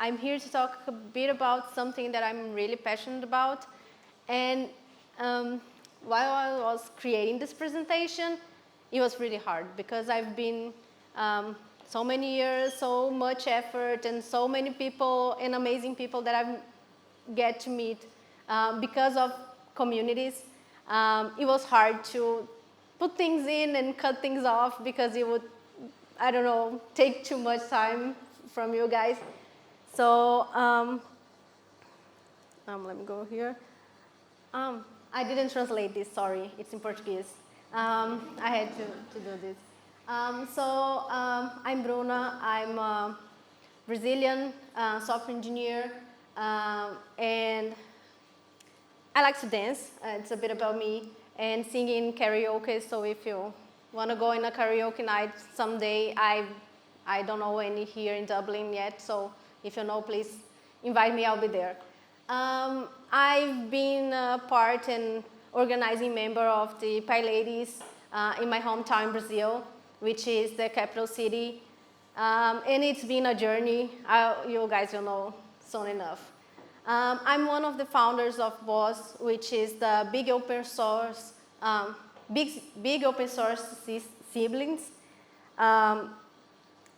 I'm here to talk a bit about something that I'm really passionate about. And while I was creating this presentation, it was really hard because I've been so many years, so much effort, and so many people and amazing people that I get to meet because of communities. It was hard to put things in and cut things off because it would, I don't know, take too much time from you guys. So let me go here. I didn't translate this, sorry, it's in Portuguese. I had to do this. I'm Bruna, I'm a Brazilian software engineer, and I like to dance. It's a bit about me, and singing karaoke, so if you want to go in a karaoke night someday, I don't know any here in Dublin yet, so if you know, please invite me, I'll be there. I've been a part and organizing member of the PyLadies in my hometown, Brazil, which is the capital city. And it's been a journey, you guys will know soon enough. I'm one of the founders of BOSS, which is the big open source siblings.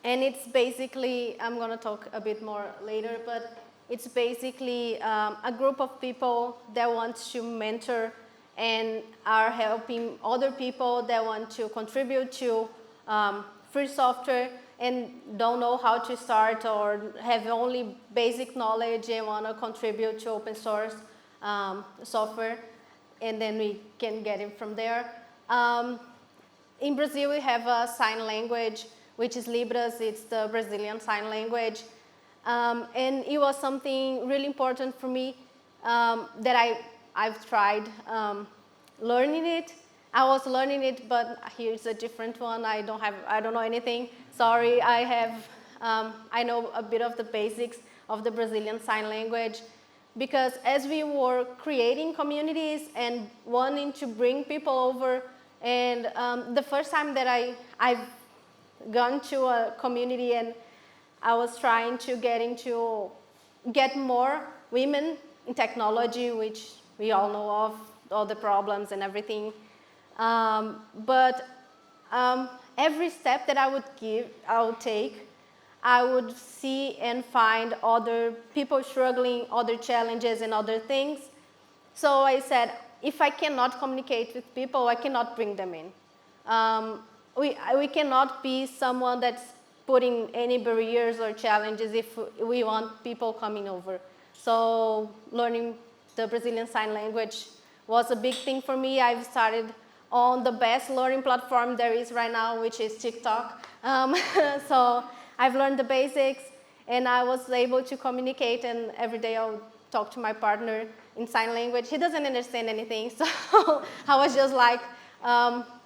And it's basically, I'm going to talk a bit more later, but it's basically a group of people that want to mentor and are helping other people that want to contribute to free software and don't know how to start or have only basic knowledge and want to contribute to open source software, and then we can get it from there. In Brazil, we have a sign language, which is Libras. It's the Brazilian sign language. And it was something really important for me that I've tried learning it. I was learning it, but here's a different one. I don't know anything. Sorry, I know a bit of the basics of the Brazilian Sign Language, because as we were creating communities and wanting to bring people over, and the first time that I've gone to a community and I was trying to get more women in technology, which we all know of, all the problems and everything. But every step that I would take, I would see and find other people struggling, other challenges and other things. So I said, if I cannot communicate with people, I cannot bring them in. We cannot be someone that's putting any barriers or challenges if we want people coming over. So learning the Brazilian Sign Language was a big thing for me. I've started on the best learning platform there is right now, which is TikTok. So I've learned the basics, and I was able to communicate, and every day I'll talk to my partner in sign language. He doesn't understand anything, so I was just like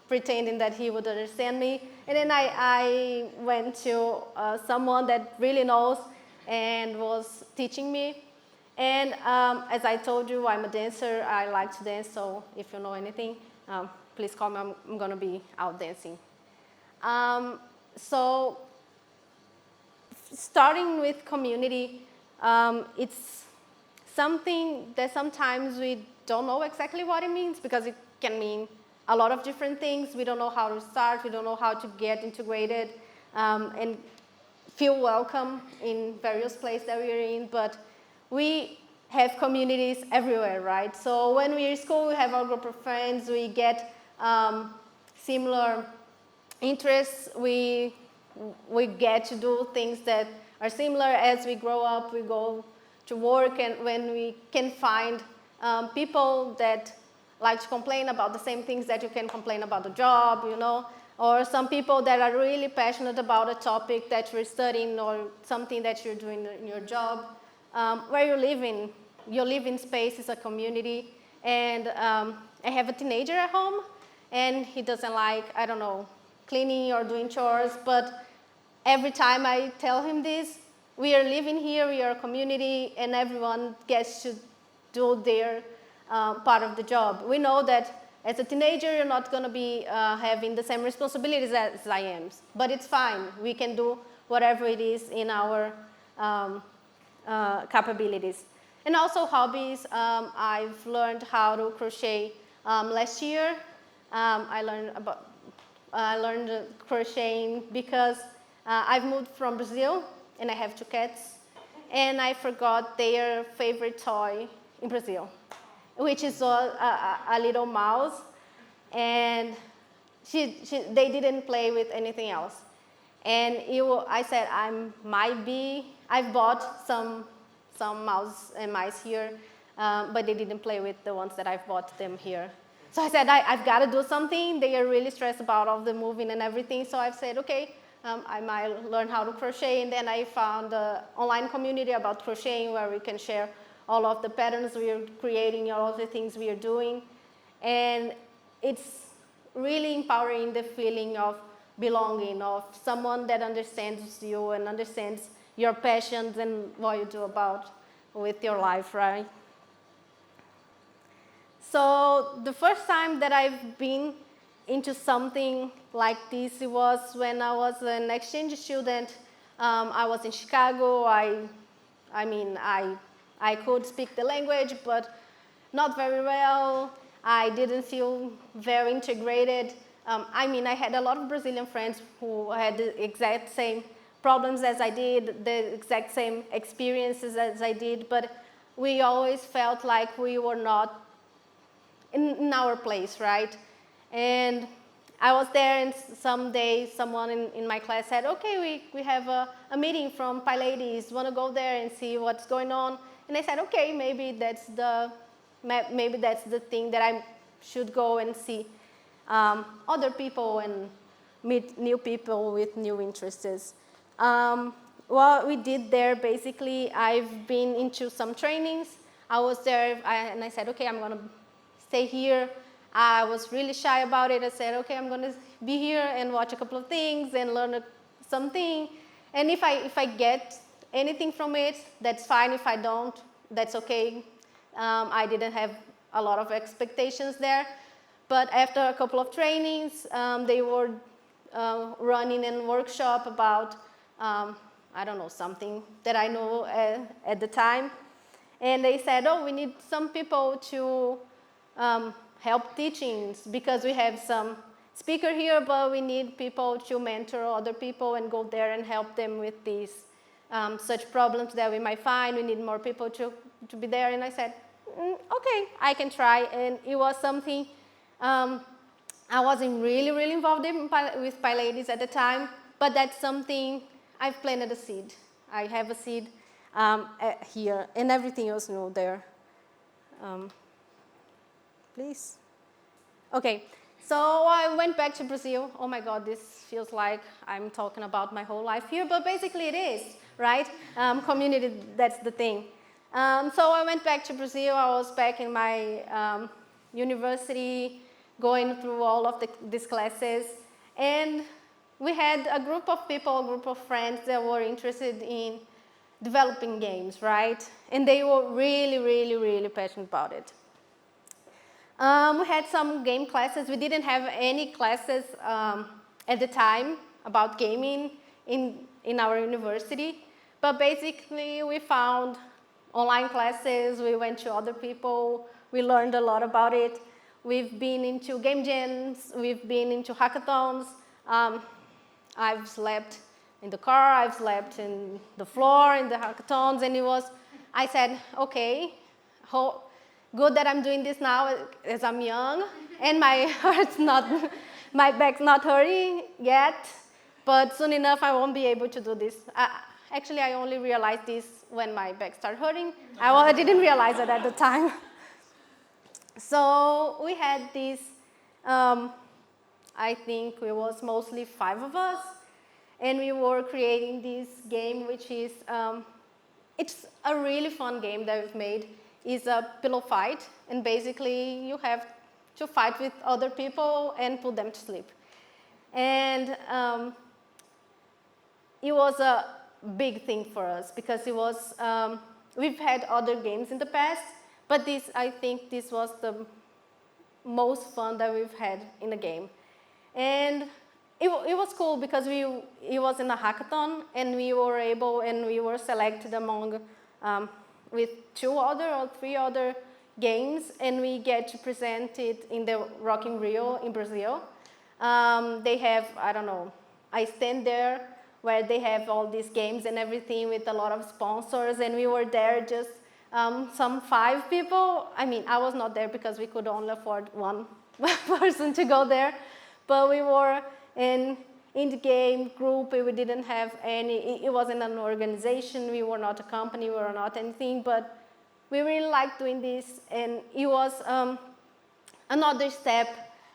pretending that he would understand me. And then I went to someone that really knows and was teaching me. And as I told you, I'm a dancer. I like to dance, so if you know anything, please call me. I'm going to be out dancing. So starting with community, it's something that sometimes we don't know exactly what it means, because it can mean a lot of different things. We don't know how to start. We don't know how to get integrated and feel welcome in various places that we're in. But we have communities everywhere, right? So when we're in school, we have our group of friends. We get similar interests. We get to do things that are similar. As we grow up, we go to work, and when we can find people that like to complain about the same things that you can complain about the job, you know, or some people that are really passionate about a topic that you're studying or something that you're doing in your job. Where you live in, your living space is a community. And I have a teenager at home, and he doesn't like, I don't know, cleaning or doing chores, but every time I tell him this, we are living here, we are a community, and everyone gets to do their part of the job. We know that as a teenager, you're not going to be having the same responsibilities as I am, but it's fine. We can do whatever it is in our capabilities. And also hobbies, I've learned how to crochet last year. I learned crocheting because I've moved from Brazil and I have 2 cats, and I forgot their favorite toy in Brazil, which is a little mouse, and they didn't play with anything else. And I said, I've bought some mouse and mice here, but they didn't play with the ones that I've bought them here. So I said, I've got to do something. They are really stressed about all the moving and everything. So I've said, okay, I might learn how to crochet. And then I found an online community about crocheting where we can share all of the patterns we are creating, all of the things we are doing. And it's really empowering, the feeling of belonging, of someone that understands you and understands your passions and what you do with your life, right? So the first time that I've been into something like this, it was when I was an exchange student. I was in Chicago. I could speak the language, but not very well. I didn't feel very integrated. I had a lot of Brazilian friends who had the exact same problems as I did, the exact same experiences as I did, but we always felt like we were not in our place, right? And I was there, and someday someone in my class said, okay, we have a meeting from PyLadies, want to go there and see what's going on? And I said, okay, maybe that's the thing that I should go and see other people and meet new people with new interests. What we did there, basically, I've been into some trainings. I was there, and I said, okay, I'm going to stay here. I was really shy about it. I said, okay, I'm going to be here and watch a couple of things and learn something. And if I get anything from it, that's fine. If I don't, that's okay. I didn't have a lot of expectations there. But after a couple of trainings, they were running a workshop about, I don't know, something that I know at the time. And they said, oh, we need some people to help teachings, because we have some speaker here, but we need people to mentor other people and go there and help them with these such problems that we might find. We need more people to be there. And I said, okay, I can try. And it was something, I wasn't really involved with PyLadies at the time, but that's something I've planted a seed. I have a seed here, and everything else new there. Please. Okay, so I went back to Brazil. Oh my God, this feels like I'm talking about my whole life here, but basically it is, right? Community, that's the thing. So I went back to Brazil. I was back in my university, going through all of these classes, and we had a group of people, a group of friends that were interested in developing games, right? And they were really passionate about it. We had some game classes. We didn't have any classes at the time about gaming in our university, but basically we found online classes. We went to other people. We learned a lot about it. We've been into game jams. We've been into hackathons. I've slept in the car. I've slept in the floor in the hackathons, and I said, okay, good that I'm doing this now as I'm young, and my back's not hurting yet, but soon enough I won't be able to do this. Actually, I only realized this when my back started hurting. I didn't realize it at the time. So we had this, I think it was mostly 5 of us, and we were creating this game, which is, it's a really fun game that we've made. Is a pillow fight, and basically you have to fight with other people and put them to sleep. And it was a big thing for us, because it was, we've had other games in the past, but I think this was the most fun that we've had in a game. And it was cool because it was in a hackathon, and we were selected among with 2 other or 3 other games, and we get to present it in the Rock in Rio in Brazil. They have, I don't know, I stand there where they have all these games and everything with a lot of sponsors, and we were there just some 5 people. I mean, I was not there because we could only afford 1 person to go there, but we were in the game group. We didn't have any, it wasn't an organization, we were not a company, we were not anything, but we really liked doing this, and it was another step,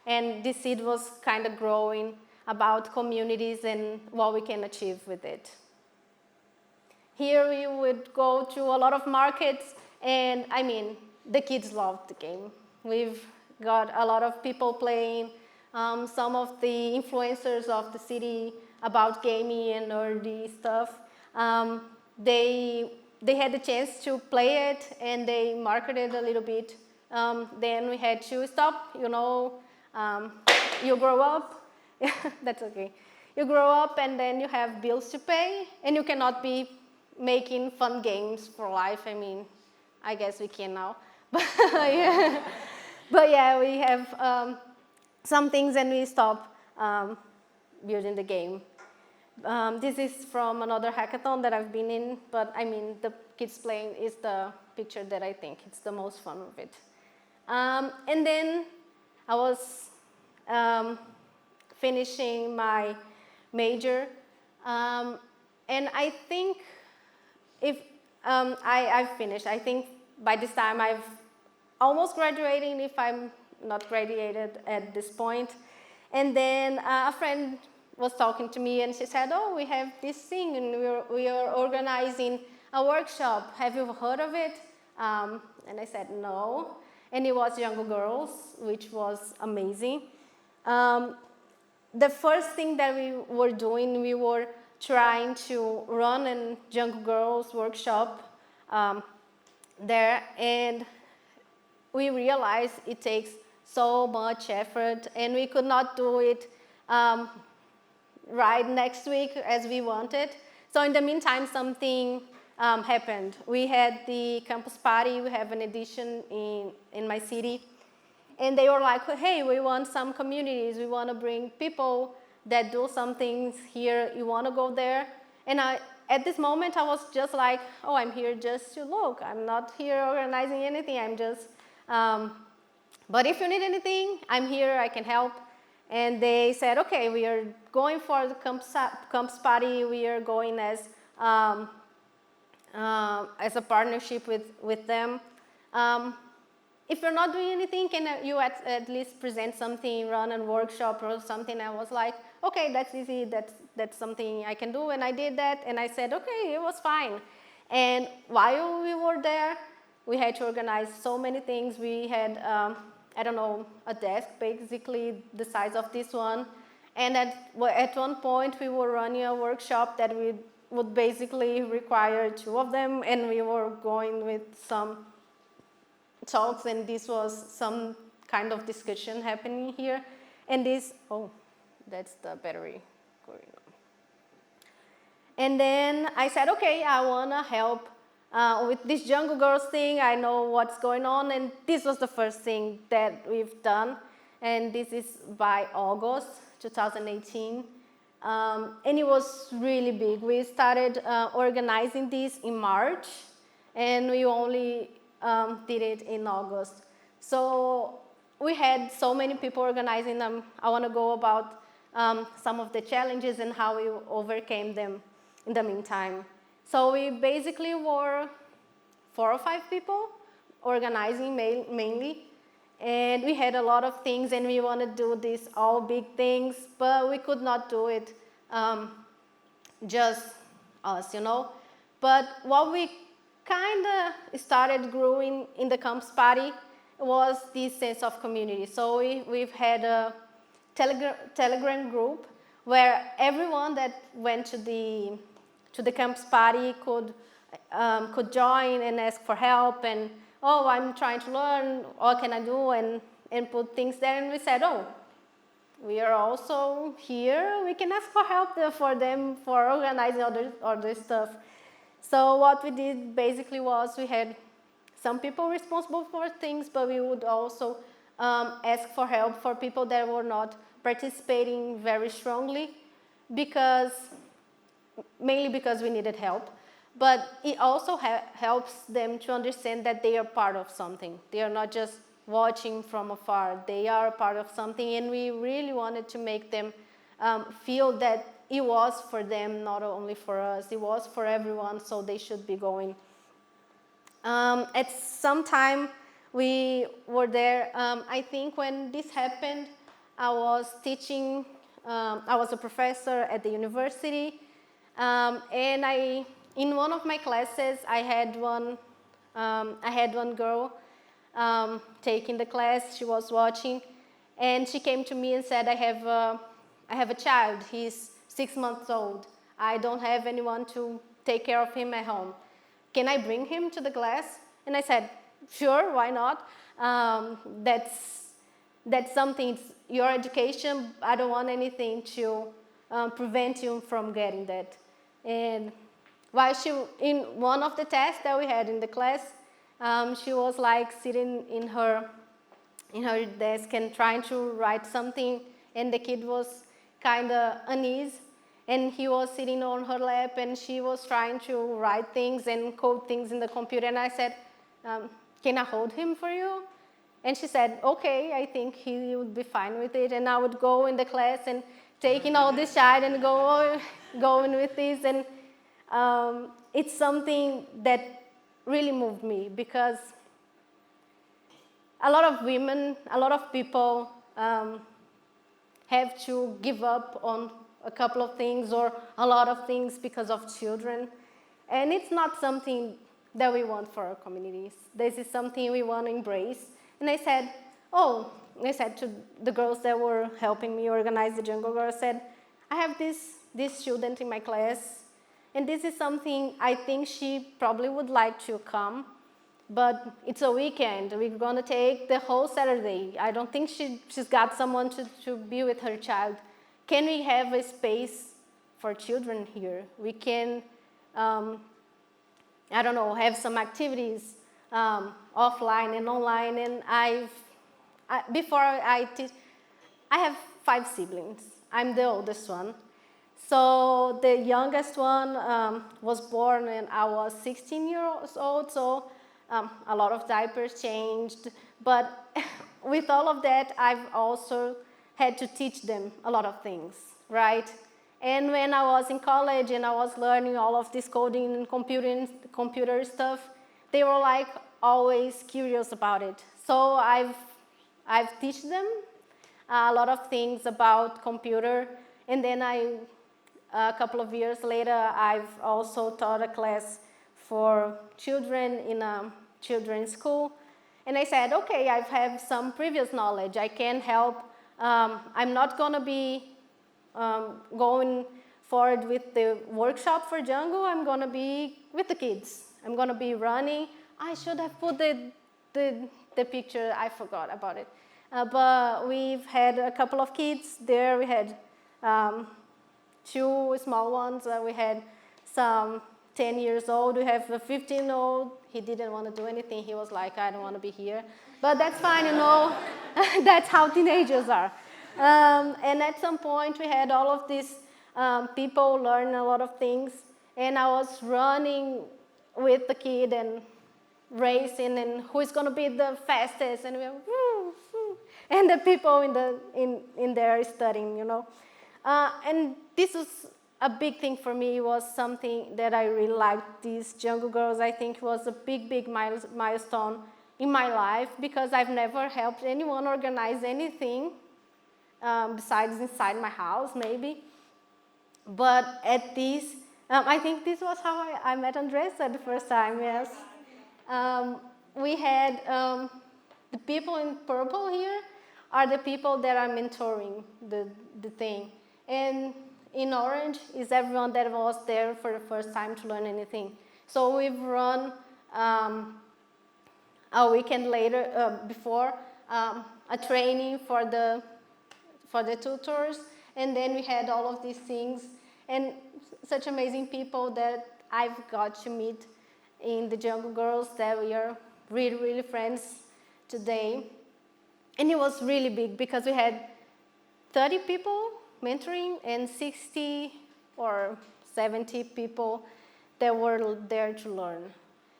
and this seed was kind of growing about communities and what we can achieve with it. Here we would go to a lot of markets, and I mean, the kids loved the game. We've got a lot of people playing, some of the influencers of the city about gaming and nerdy stuff. They had the chance to play it, and they marketed a little bit. Then we had to stop, you know, you grow up, that's okay. You grow up and then you have bills to pay, and you cannot be making fun games for life. I mean, I guess we can now, but yeah, but yeah, we have some things, and we stop building the game. This is from another hackathon that I've been in, but I mean, the kids playing is the picture that I think it's the most fun of it. And then I was finishing my major, and I think if I've finished, I think by this time I've almost graduating if I'm not graduated at this point. And then a friend was talking to me, and she said, oh, we have this thing, and we are organizing a workshop. Have you heard of it? And I said, no. And it was Jungle Girls, which was amazing. The first thing that we were doing, we were trying to run a Jungle Girls workshop there, and we realized it takes so much effort, and we could not do it right next week as we wanted. So in the meantime, something happened. We had the campus party. We have an edition in my city, and they were like, hey, we want some communities. We want to bring people that do some things here. You want to go there? And at this moment, I was just like, oh, I'm here just to look. I'm not here organizing anything. I'm just, but if you need anything, I'm here. I can help. And they said, okay, we are going for the campus party. We are going as a partnership with them. If you're not doing anything, can you at least present something, run a workshop or something? I was like, okay, that's easy. That's something I can do. And I did that, and I said, okay, it was fine. And while we were there, we had to organize so many things. We had, I don't know, a desk, basically the size of this one. And at one point, we were running a workshop that we would basically require 2 of them, and we were going with some talks, and this was some kind of discussion happening here. And this, oh, that's the battery going on. And then I said, okay, I want to help with this Jungle Girls thing. I know what's going on, and this was the first thing that we've done. And this is by August 2018. And it was really big. We started organizing this in March, and we only did it in August. So we had so many people organizing them. I want to go about some of the challenges and how we overcame them in the meantime. So we basically were 4 or 5 people organizing mainly. And we had a lot of things, and we want to do these all big things, but we could not do it just us, you know. But what we kind of started growing in the campus party was this sense of community. So we've had a Telegram group where everyone that went to the campus party could join and ask for help, and oh, I'm trying to learn, what can I do, and put things there. And we said, oh, we are also here, we can ask for help for them for organizing other stuff. So what we did basically was we had some people responsible for things, but we would also ask for help for people that were not participating very strongly, mainly because we needed help. But it also helps them to understand that they are part of something. They are not just watching from afar. They are part of something, and we really wanted to make them feel that it was for them, not only for us. It was for everyone, so they should be going. At some time we were there, I think when this happened, I was teaching, I was a professor at the university, and in one of my classes, I had one girl taking the class. She was watching, and she came to me and said, I have a child. He's 6 months old. I don't have anyone to take care of him at home. Can I bring him to the class? And I said, sure, why not? That's something, it's your education. I don't want anything to prevent you from getting that. And while in one of the tests that we had in the class, she was like sitting in her desk and trying to write something, and the kid was kind of uneasy, and he was sitting on her lap, and she was trying to write things and code things in the computer, and I said, can I hold him for you? And she said, okay, I think he would be fine with it. And I would go in the class and taking all this child and going with this, and it's something that really moved me, because a lot of women, a lot of people have to give up on a couple of things or a lot of things because of children. And it's not something that we want for our communities. This is something we want to embrace. And I said to the girls that were helping me organize the Jungle Girl, I said, I have this student in my class, and this is something I think she probably would like to come, but it's a weekend. We're going to take the whole Saturday. I don't think she's got someone to be with her child. Can we have a space for children here? We can, I don't know, have some activities offline and online. And before I teach, I have 5 siblings. I'm the oldest one. So the youngest one was born when I was 16 years old, so a lot of diapers changed. But with all of that, I've also had to teach them a lot of things, right? And when I was in college and I was learning all of this coding and computer stuff, they were like always curious about it. So I've taught them a lot of things about computer, and then a couple of years later, I've also taught a class for children in a children's school. And I said, okay, I have some previous knowledge. I can help. I'm not going to be going forward with the workshop for Django. I'm going to be with the kids. I'm going to be running. I should have put the picture. I forgot about it. But we've had a couple of kids there. We had 2 small ones. We had some 10 years old. We have a 15-year-old. He didn't want to do anything. He was like, I don't want to be here. But that's fine, you know. That's how teenagers are. And at some point, we had all of these people learn a lot of things. And I was running with the kid and racing, and who is going to be the fastest? And we were, woo, woo. And the people in there studying, you know. And this was a big thing for me. It was something that I really liked. These Jungle Girls, I think, was a big milestone in my life, because I've never helped anyone organize anything besides inside my house, maybe. But at this, I think this was how I met Andressa the first time, yes. We had the people in purple here are the people that are mentoring the thing. And in orange is everyone that was there for the first time to learn anything. So we've run a weekend later, before, a training for the tutors, and then we had all of these things, and such amazing people that I've got to meet in the Jungle Girls that we are really, really friends today. And it was really big because we had 30 people mentoring and 60 or 70 people that were there to learn.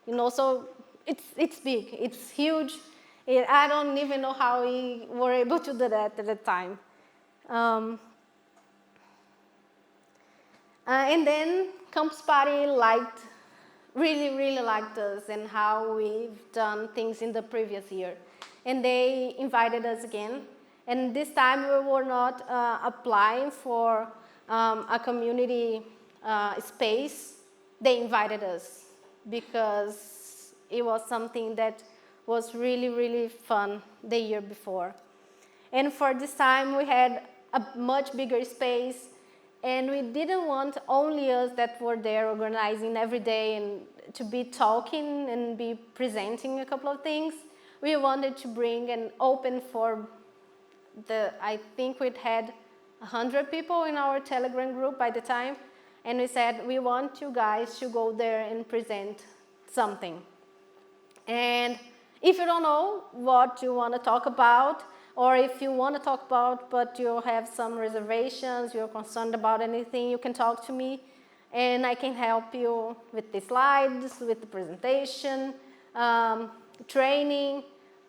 You know, so it's big, it's huge. I don't even know how we were able to do that at the time. And then Campus Party really liked us and how we've done things in the previous year. And they invited us again. And this time we were not applying for a community space. They invited us because it was something that was really, really fun the year before. And for this time we had a much bigger space, and we didn't want only us that were there organizing every day and to be talking and be presenting a couple of things. We wanted to bring and open for I think we'd had 100 people in our Telegram group by the time, and we said, we want you guys to go there and present something. And if you don't know what you want to talk about, or if you want to talk about but you have some reservations, you're concerned about anything, you can talk to me and I can help you with the slides, with the presentation, training.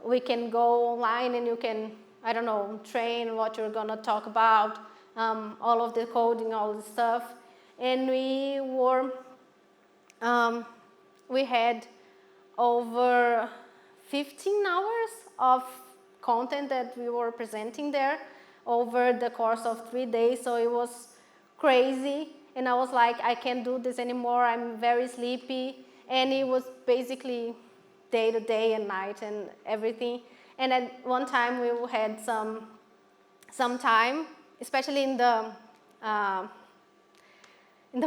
We can go online and you can, I don't know, train what you're going to talk about, all of the coding, all the stuff. And we had over 15 hours of content that we were presenting there over the course of 3 days, so it was crazy. And I was like, I can't do this anymore, I'm very sleepy. And it was basically day to day and night and everything. And at one time we had some time, especially in the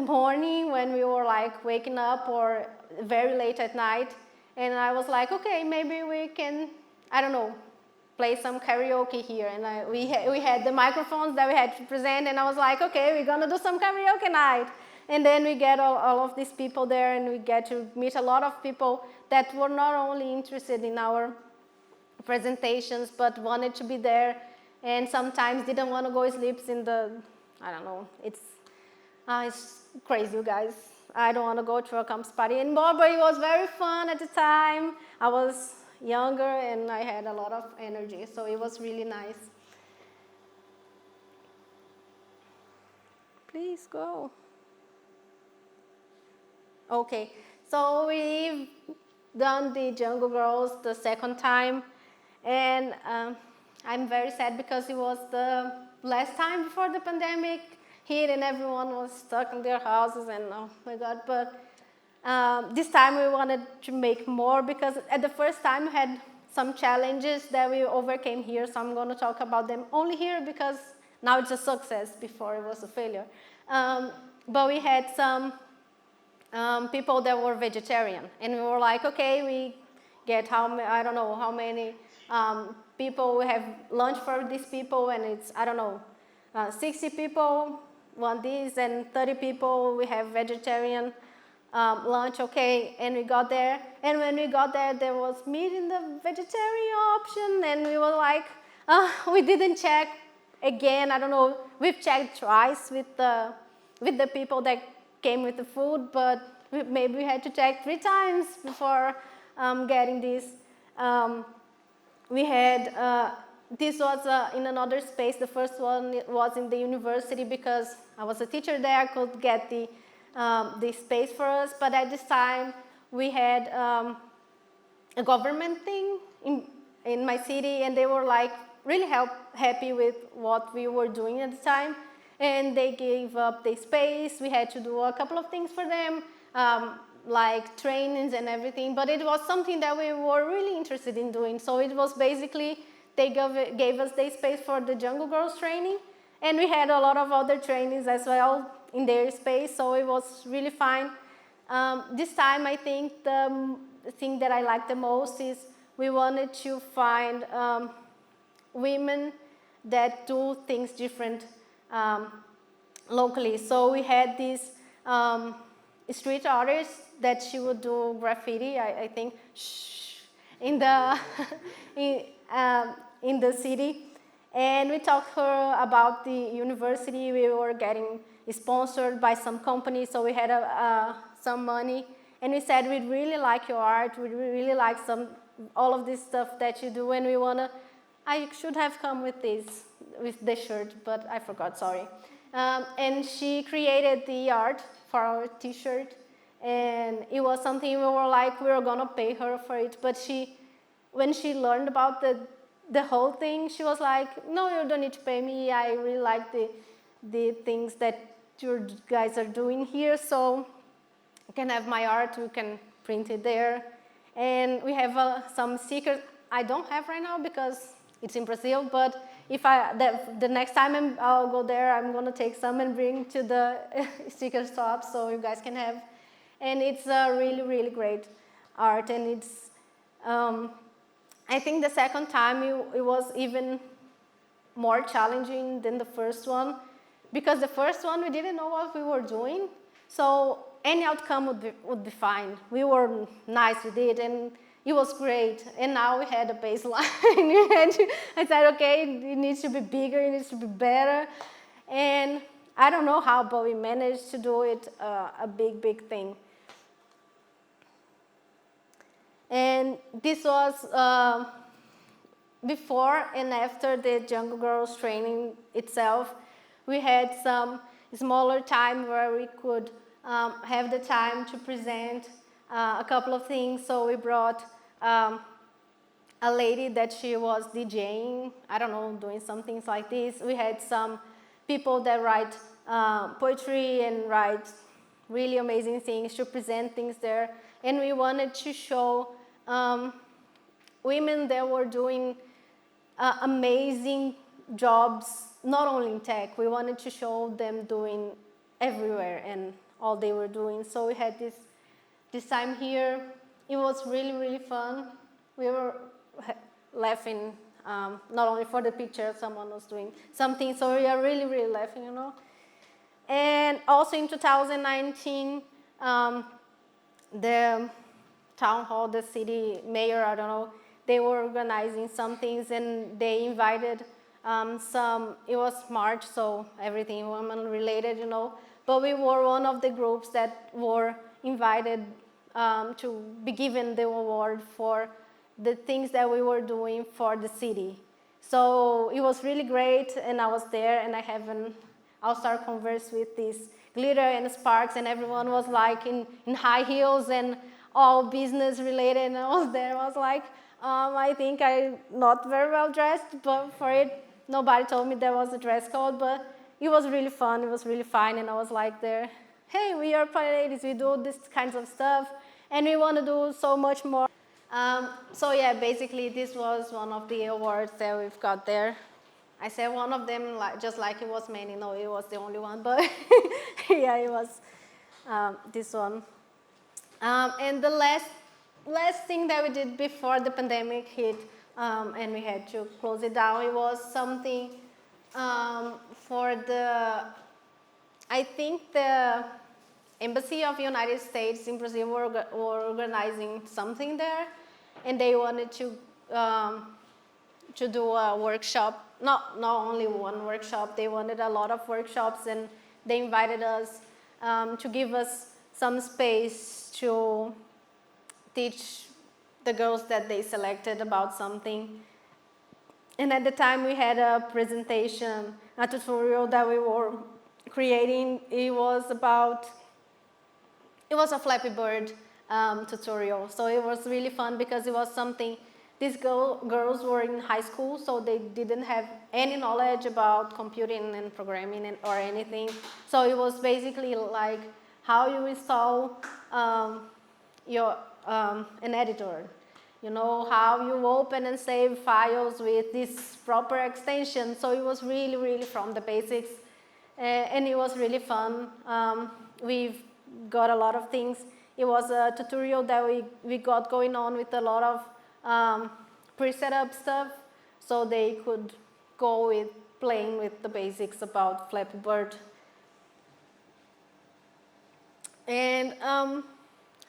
morning when we were like waking up or very late at night. And I was like, okay, maybe we can, I don't know, play some karaoke here. And we had the microphones that we had to present, and I was like, okay, we're gonna do some karaoke night. And then we get all of these people there, and we get to meet a lot of people that were not only interested in our presentations, but wanted to be there, and sometimes didn't want to go sleep in the, I don't know, it's crazy, you guys. I don't want to go to a campus party anymore, but it was very fun at the time. I was younger and I had a lot of energy, so it was really nice. Please go. Okay, so we've done the Jungle Girls the second time, and I'm very sad because it was the last time before the pandemic hit and everyone was stuck in their houses, and oh my God, but this time we wanted to make more because at the first time we had some challenges that we overcame here, so I'm going to talk about them only here because now it's a success, before it was a failure. But we had some people that were vegetarian, and we were like, okay, we get I don't know how many people, we have lunch for these people, and it's, I don't know, 60 people want this, and 30 people we have vegetarian lunch, okay, and we got there, and when we got there, there was meat in the vegetarian option, and we were like, we didn't check again, I don't know, we've checked twice with the people that came with the food, but maybe we had to check 3 times before getting this. We had, this was in another space. The first one was in the university because I was a teacher there, I could get the space for us, but at this time we had a government thing in my city, and they were like really happy with what we were doing at the time, and they gave up the space. We had to do a couple of things for them, like trainings and everything, but it was something that we were really interested in doing. So it was basically, they gave us the space for the Jungle Girls training, and we had a lot of other trainings as well in their space, so it was really fine. This time I think the thing that I liked the most is we wanted to find women that do things different locally. So we had this street artist that she would do graffiti, I think, in the, in the city. And we talked to her about the university. We were getting sponsored by some company, so we had some money. And we said, we'd really like your art, we'd really like all of this stuff that you do, and we wanna, I should have come with the shirt, but I forgot, sorry. And she created the art for our t-shirt, and it was something we were like, we were gonna pay her for it, but when she learned about the whole thing, she was like, no, you don't need to pay me, I really like the things that you guys are doing here, so you can have my art, we can print it there. And we have some stickers I don't have right now because it's in Brazil, but if the next time I'll go there, I'm gonna take some and bring to the sticker shop so you guys can have. And it's a really, really great art, and it's, I think the second time it was even more challenging than the first one, because the first one we didn't know what we were doing, so any outcome would be fine. We were nice with it, and it was great. And now we had a baseline. I said, okay, it needs to be bigger, it needs to be better. And I don't know how, but we managed to do it a big, big thing. And this was before and after the Jungle Girls training itself. We had some smaller time where we could have the time to present a couple of things. So we brought a lady that she was DJing, I don't know, doing some things like this. We had some people that write poetry and write really amazing things to present things there. And we wanted to show women that were doing amazing jobs, not only in tech. We wanted to show them doing everywhere and all they were doing. So we had this time here. It was really, really fun. We were laughing, not only for the picture, someone was doing something, so we are really, really laughing, you know. And also in 2019, the town hall, the city mayor, I don't know, they were organizing some things, and they invited it was March, so everything women related, you know, but we were one of the groups that were invited to be given the award for the things that we were doing for the city. So it was really great, and I was there, and I have an all-star converse with this glitter and sparks, and everyone was like in high heels and all business related, and I was there. I was like, I think I'm not very well dressed, but for it, nobody told me there was a dress code, but it was really fun, it was really fine, and I was like there, hey, we are PyLadies, we do this kinds of stuff, and we want to do so much more. So yeah, basically this was one of the awards that we've got there. I said one of them just like it was many, no, it was the only one, but yeah, it was this one. And the last thing that we did before the pandemic hit, and we had to close it down, it was something for I think the Embassy of the United States in Brazil were organizing something there, and they wanted to do a workshop, not only one workshop, they wanted a lot of workshops, and they invited us to give us some space to teach the girls that they selected about something. And at the time we had a presentation, a tutorial that we were creating. It was a Flappy Bird tutorial. So it was really fun because it was something, these girls were in high school, so they didn't have any knowledge about computing and programming or anything. So it was basically like how you install an editor. You know, how you open and save files with this proper extension. So it was really, really from the basics. And it was really fun. We've got a lot of things. It was a tutorial that we got going on with a lot of pre-set up stuff, so they could go with playing with the basics about Flappy Bird. And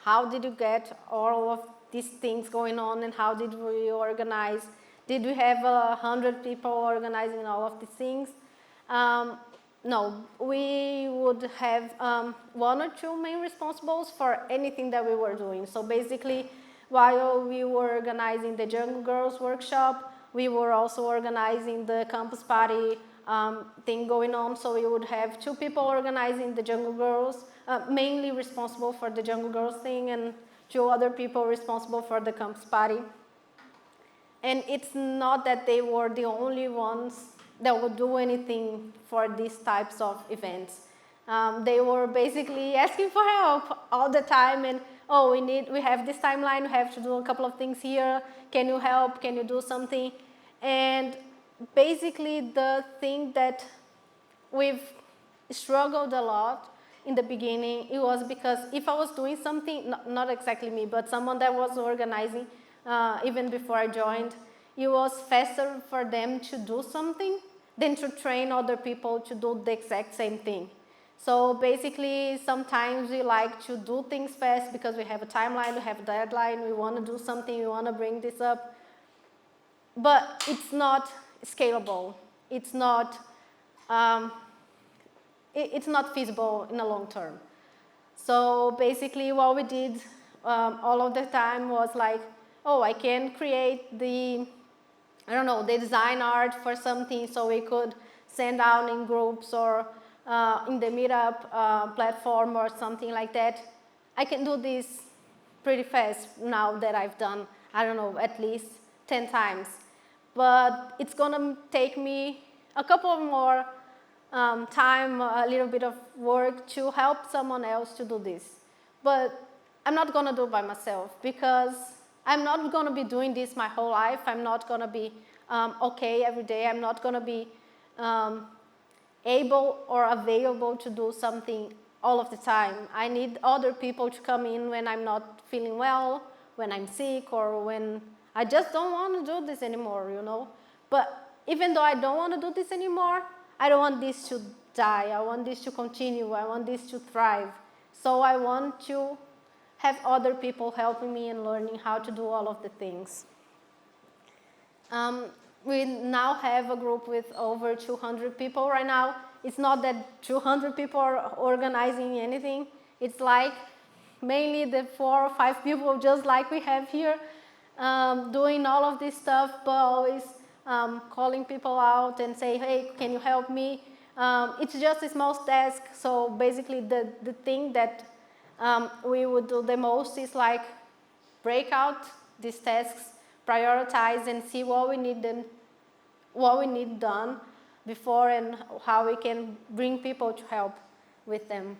how did you get all of these things going on, and how did we organize? Did we have 100 people organizing all of these things? No, we would have one or two main responsibles for anything that we were doing. So basically, while we were organizing the Jungle Girls workshop, we were also organizing the campus party thing going on. So we would have two people organizing the Jungle Girls, mainly responsible for the Jungle Girls thing, and two other people responsible for the campus party. And it's not that they were the only ones that would do anything for these types of events. They were basically asking for help all the time, and oh, we have this timeline, we have to do a couple of things here, can you help, can you do something? And basically the thing that we've struggled a lot in the beginning, it was because if I was doing something, not exactly me, but someone that was organizing, even before I joined, it was faster for them to do something than to train other people to do the exact same thing. So basically, sometimes we like to do things fast because we have a timeline, we have a deadline, we want to do something, we want to bring this up. But it's not scalable. It's not feasible in the long term. So basically what we did all of the time was like, oh, I can create the design art for something, so we could send out in groups or in the meetup platform or something like that. I can do this pretty fast now that I've done, at least 10 times. But it's gonna take me a couple more time, a little bit of work to help someone else to do this. But I'm not gonna do it by myself because I'm not gonna be doing this my whole life. I'm not gonna be okay every day. I'm not gonna be able or available to do something all of the time. I need other people to come in when I'm not feeling well, when I'm sick, or when I just don't want to do this anymore, But even though I don't want to do this anymore, I don't want this to die. I want this to continue. I want this to thrive. So I want to have other people helping me and learning how to do all of the things. We now have a group with over 200 people right now. It's not that 200 people are organizing anything. It's like mainly the 4 or 5 people just like we have here doing all of this stuff, but always calling people out and say, hey, can you help me? It's just a small task, so basically the thing that we would do the most is like break out these tasks, prioritize, and see what we need done before and how we can bring people to help with them.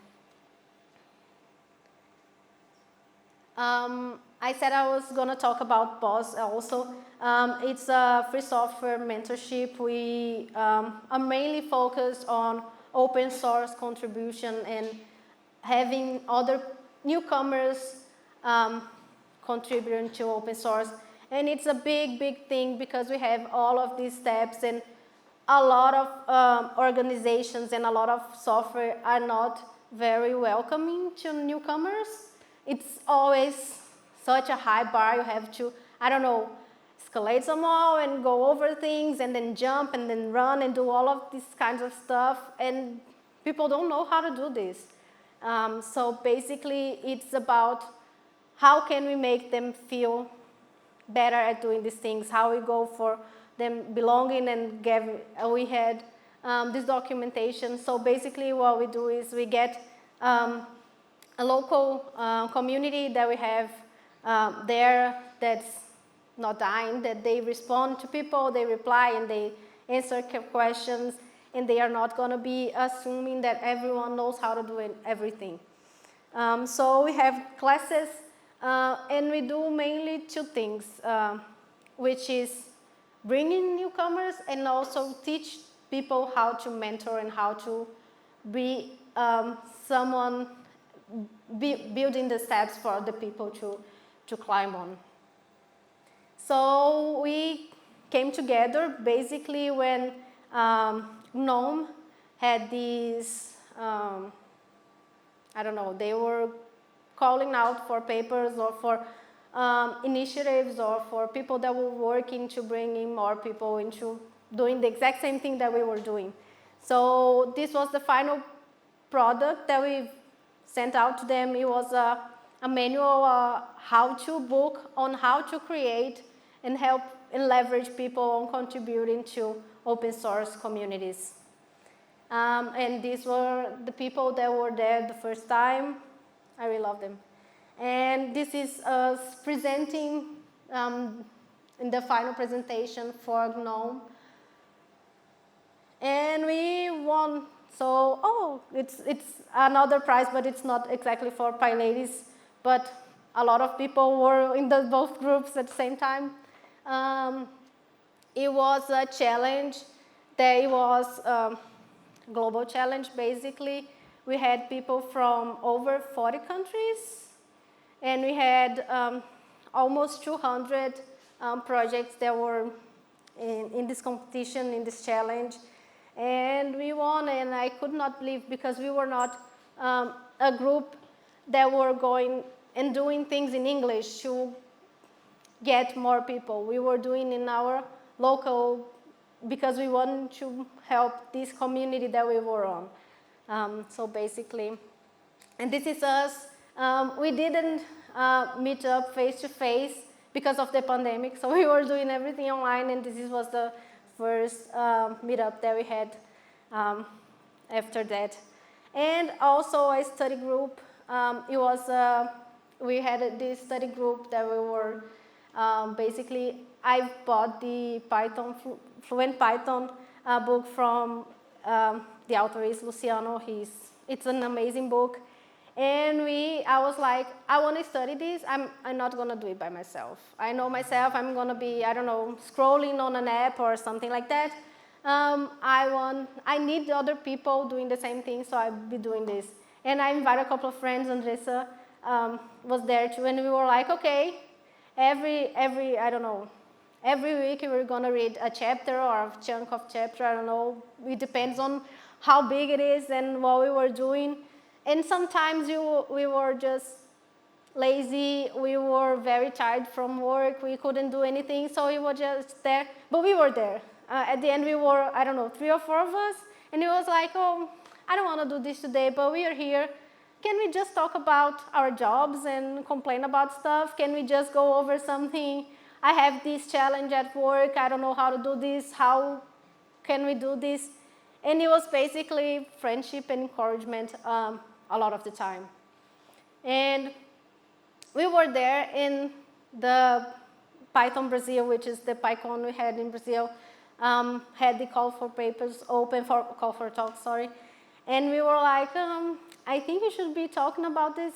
I said I was going to talk about BOSS also. It's a free software mentorship. We are mainly focused on open source contribution and having other newcomers contributing to open source. And it's a big, big thing because we have all of these steps, and a lot of organizations and a lot of software are not very welcoming to newcomers. It's always such a high bar. You have to, escalate somehow and go over things and then jump and then run and do all of these kinds of stuff. And people don't know how to do this. So basically, it's about how can we make them feel better at doing these things, how we go for them belonging, and we had this documentation. So basically what we do is we get a local community that we have there that's not dying, that they respond to people, they reply, and they answer questions, and they are not going to be assuming that everyone knows how to do everything. So we have classes, and we do mainly 2 things, which is bringing newcomers and also teach people how to mentor and how to be someone building the steps for the people to climb on. So we came together basically when GNOME had this I don't know, they were calling out for papers or for initiatives or for people that were working to bring in more people into doing the exact same thing that we were doing. So this was the final product that we sent out to them. It was a manual how-to book on how to create and help and leverage people on contributing to open source communities. And these were the people that were there the first time. I really love them. And this is us presenting in the final presentation for GNOME. And we won. So, it's another prize, but it's not exactly for PyLadies. But a lot of people were in both groups at the same time. It was a challenge. It was a global challenge, basically. We had people from over 40 countries. And we had almost 200 projects that were in this competition, in this challenge. And we won, and I could not believe, because we were not a group that were going and doing things in English to get more people. We were doing in our local, because we wanted to help this community that we were on. So basically, and this is us. We didn't meet up face-to-face because of the pandemic, so we were doing everything online, and this was the first meetup that we had after that. And also a study group. We had this study group that we were basically, I bought the Fluent Python book from the author is Luciano. It's an amazing book. And I was like, I want to study this. I'm not going to do it by myself. I know myself, I'm going to be, I don't know, scrolling on an app or something like that. I need other people doing the same thing, so I'll be doing this. And I invited a couple of friends. Andressa was there too, and we were like, okay, every week we're going to read a chapter or a chunk of chapter, I don't know. It depends on how big it is and what we were doing. And sometimes we were just lazy, we were very tired from work, we couldn't do anything, so we were just there. But we were there. At the end we were, I don't know, 3 or 4 of us, and it was like, oh, I don't want to do this today, but we are here. Can we just talk about our jobs and complain about stuff? Can we just go over something? I have this challenge at work, I don't know how to do this, how can we do this? And it was basically friendship and encouragement a lot of the time. And we were there in the Python Brazil, which is the PyCon we had in Brazil, had the call for papers open, for call for talks, sorry. And we were like, I think you should be talking about this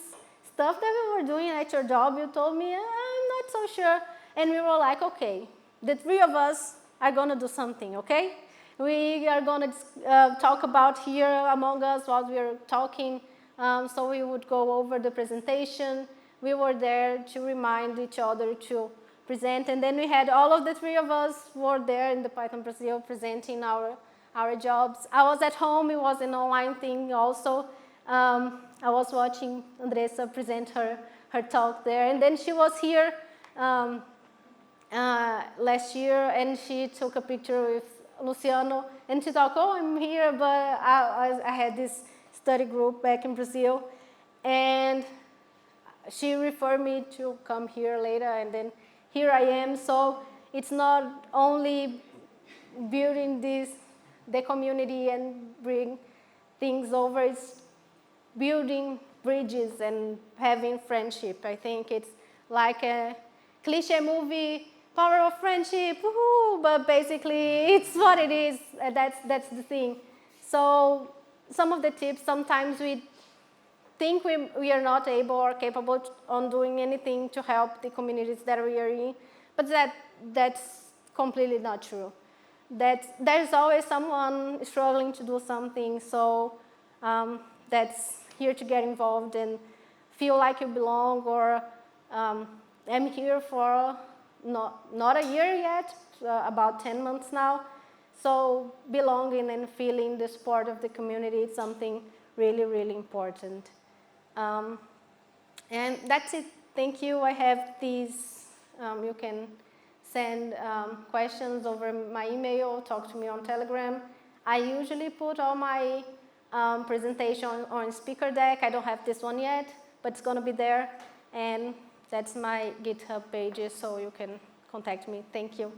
stuff that we were doing at your job. You told me, I'm not so sure. And we were like, okay, the 3 of us are going to do something, okay? We are going to talk about here among us while we are talking. So we would go over the presentation. We were there to remind each other to present. And then we had all of the 3 of us were there in the Python Brazil presenting our jobs. I was at home. It was an online thing also. I was watching Andressa present her talk there. And then she was here last year, and she took a picture with Luciano. And she thought, oh, I'm here, but I had this study group back in Brazil. And she referred me to come here later, and then here I am. So it's not only building the community and bring things over, it's building bridges and having friendship. I think it's like a cliche movie, power of friendship, woohoo, but basically it's what it is. That's the thing. So some of the tips, sometimes we think we are not able or capable on doing anything to help the communities that we are in, but that's completely not true. There's always someone struggling to do something, so that's here to get involved and feel like you belong, or I'm here for not a year yet, about 10 months now. So belonging and feeling the support of the community is something really, really important. And that's it. Thank you. I have these, you can send questions over my email, talk to me on Telegram. I usually put all my presentation on speaker deck. I don't have this one yet, but it's going to be there. And that's my GitHub page, so you can contact me. Thank you.